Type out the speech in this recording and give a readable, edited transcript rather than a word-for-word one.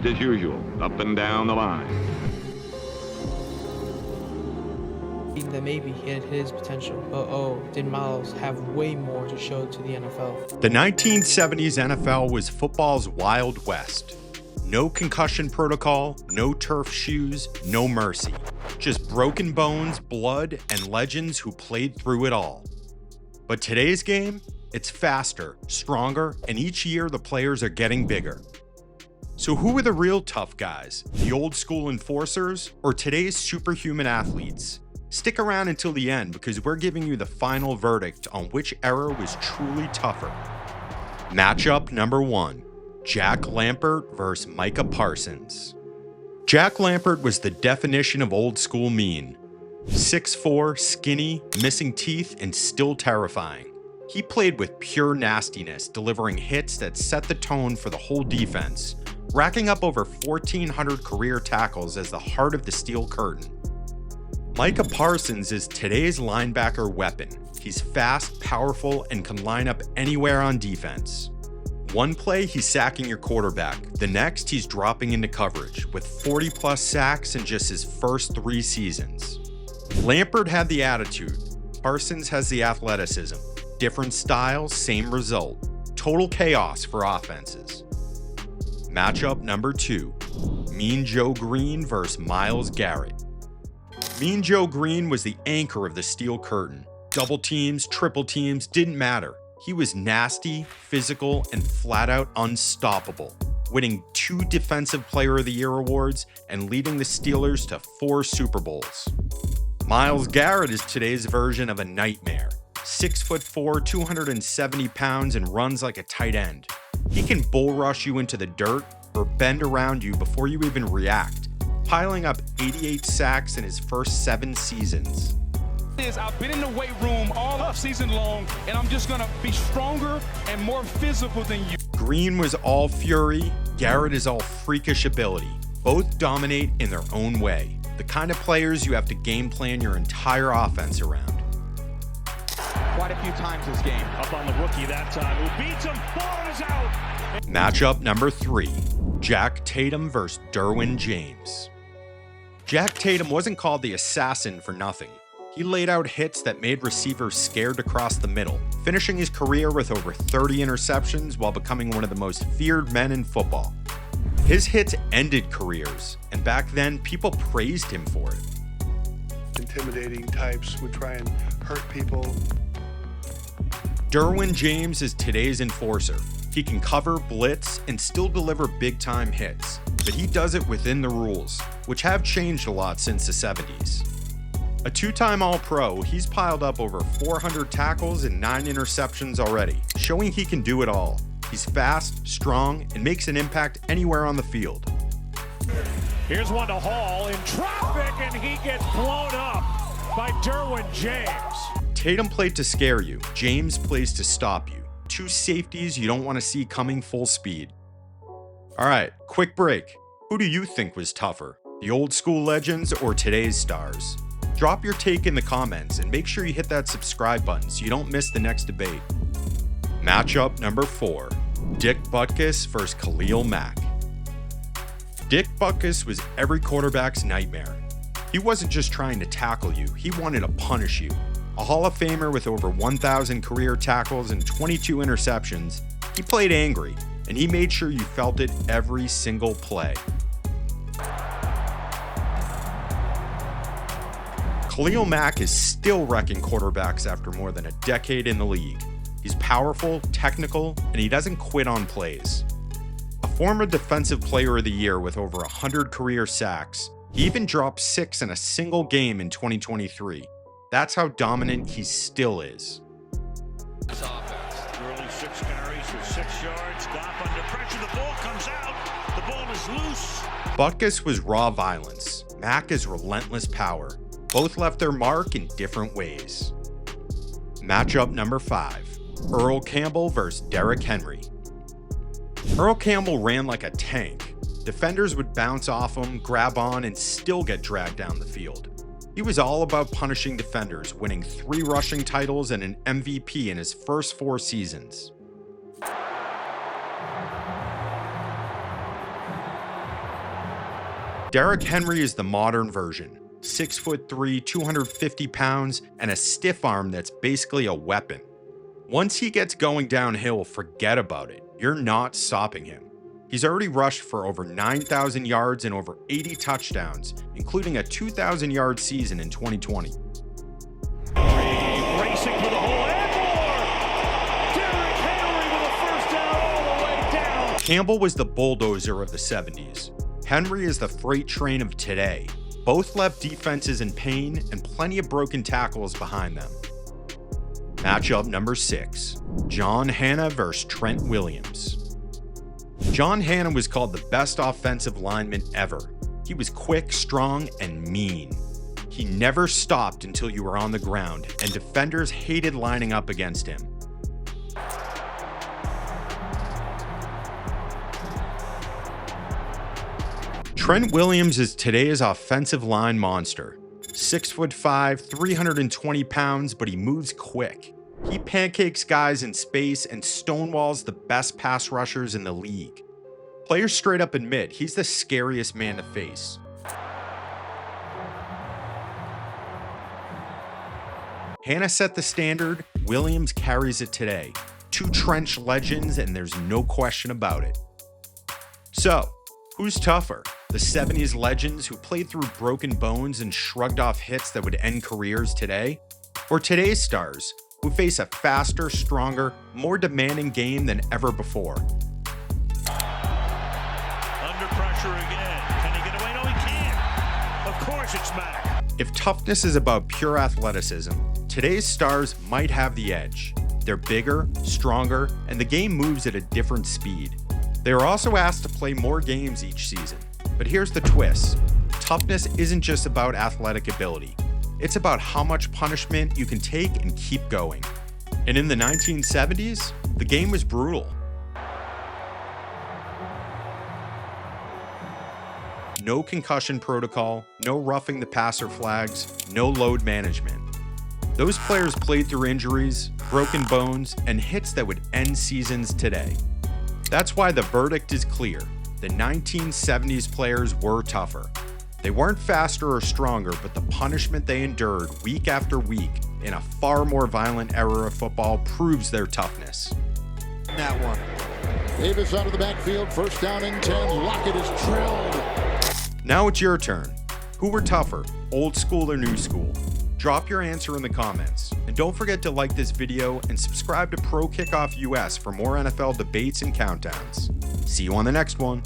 As usual, up and down the line. That maybe he had his potential, but did Myles have way more to show to the NFL? The 1970s NFL was football's Wild West. No concussion protocol, no turf shoes, no mercy. Just broken bones, blood, and legends who played through it all. But today's game, it's faster, stronger, and each year the players are getting bigger. So who are the real tough guys? The old school enforcers or today's superhuman athletes? Stick around until the end because we're giving you the final verdict on which era was truly tougher. Matchup number 1, Jack Lambert versus Micah Parsons. Jack Lambert was the definition of old school mean. 6'4", skinny, missing teeth, and still terrifying. He played with pure nastiness, delivering hits that set the tone for the whole defense, racking up over 1,400 career tackles as the heart of the steel curtain. Micah Parsons is today's linebacker weapon. He's fast, powerful, and can line up anywhere on defense. One play, he's sacking your quarterback. The next, he's dropping into coverage with 40-plus sacks in just his first 3 seasons. Lambert had the attitude. Parsons has the athleticism. Different styles, same result. Total chaos for offenses. Matchup number 2, Mean Joe Greene versus Myles Garrett. Mean Joe Greene was the anchor of the steel curtain. Double teams, triple teams, didn't matter. He was nasty, physical, and flat out unstoppable, winning 2 Defensive Player of the Year awards and leading the Steelers to 4 Super Bowls. Myles Garrett is today's version of a nightmare. 6'4", 270 pounds, and runs like a tight end. He can bull rush you into the dirt or bend around you before you even react, piling up 88 sacks in his first 7 seasons. I've been in the weight room all off season long, and I'm just gonna be stronger and more physical than you. Greene was all fury, Garrett is all freakish ability. Both dominate in their own way. The kind of players you have to game plan your entire offense around. Quite a few times this game. Up on the rookie that time, who beats him, ball is out. Matchup number 3, Jack Tatum versus Derwin James. Jack Tatum wasn't called the assassin for nothing. He laid out hits that made receivers scared to cross the middle, finishing his career with over 30 interceptions while becoming one of the most feared men in football. His hits ended careers, and back then, people praised him for it. Intimidating types would try and hurt people. Derwin James is today's enforcer. He can cover, blitz, and still deliver big-time hits, but he does it within the rules, which have changed a lot since the 70s. A 2-time All-Pro, he's piled up over 400 tackles and 9 interceptions already, showing he can do it all. He's fast, strong, and makes an impact anywhere on the field. Here's one to Hall in traffic, and he gets blown up by Derwin James. Tatum played to scare you. James plays to stop you. 2 safeties you don't want to see coming full speed. All right, quick break. Who do you think was tougher, the old school legends or today's stars? Drop your take in the comments and make sure you hit that subscribe button so you don't miss the next debate. Matchup number 4, Dick Butkus versus Khalil Mack. Dick Butkus was every quarterback's nightmare. He wasn't just trying to tackle you, he wanted to punish you. A Hall of Famer with over 1,000 career tackles and 22 interceptions, he played angry, and he made sure you felt it every single play. Khalil Mack is still wrecking quarterbacks after more than a decade in the league. He's powerful, technical, and he doesn't quit on plays. A former Defensive Player of the Year with over 100 career sacks, he even dropped 6 in a single game in 2023. That's how dominant he still is. This offense, early 6 carries for 6 yards. Goff under pressure. The ball comes out. The ball is loose. Butkus was raw violence. Mack is relentless power. Both left their mark in different ways. Matchup number 5, Earl Campbell versus Derrick Henry. Earl Campbell ran like a tank. Defenders would bounce off him, grab on, and still get dragged down the field. He was all about punishing defenders, winning 3 rushing titles and an MVP in his first 4 seasons. Derrick Henry is the modern version. 6'3", 250 pounds, and a stiff arm that's basically a weapon. Once he gets going downhill, forget about it. You're not stopping him. He's already rushed for over 9,000 yards and over 80 touchdowns, including a 2,000-yard season in 2020. Racing for the hole and more! Derrick Henry with a first down all the way down. Campbell was the bulldozer of the 70s. Henry is the freight train of today. Both left defenses in pain and plenty of broken tackles behind them. Matchup number 6, John Hannah versus Trent Williams. John Hannah was called the best offensive lineman ever. He was quick, strong, and mean. He never stopped until you were on the ground, and defenders hated lining up against him. Trent Williams is today's offensive line monster. 6'5", 320 pounds, but he moves quick. He pancakes guys in space and stonewalls the best pass rushers in the league. Players straight up admit he's the scariest man to face. Hannah set the standard, Williams carries it today. 2 trench legends, and there's no question about it. So, who's tougher? The 70s legends who played through broken bones and shrugged off hits that would end careers today? Or today's stars, who face a faster, stronger, more demanding game than ever before? Under pressure again. Can he get away? No, he can't. Of course it's Mack. If toughness is about pure athleticism, today's stars might have the edge. They're bigger, stronger, and the game moves at a different speed. They are also asked to play more games each season. But here's the twist. Toughness isn't just about athletic ability. It's about how much punishment you can take and keep going. And in the 1970s, the game was brutal. No concussion protocol, no roughing the passer flags, no load management. Those players played through injuries, broken bones, and hits that would end seasons today. That's why the verdict is clear. The 1970s players were tougher. They weren't faster or stronger, but the punishment they endured week after week in a far more violent era of football proves their toughness. That one. Davis out of the backfield, first down and 10. Lockett is drilled. Now it's your turn. Who were tougher, old school or new school? Drop your answer in the comments. And don't forget to like this video and subscribe to ProKickOffUS for more NFL debates and countdowns. See you on the next one.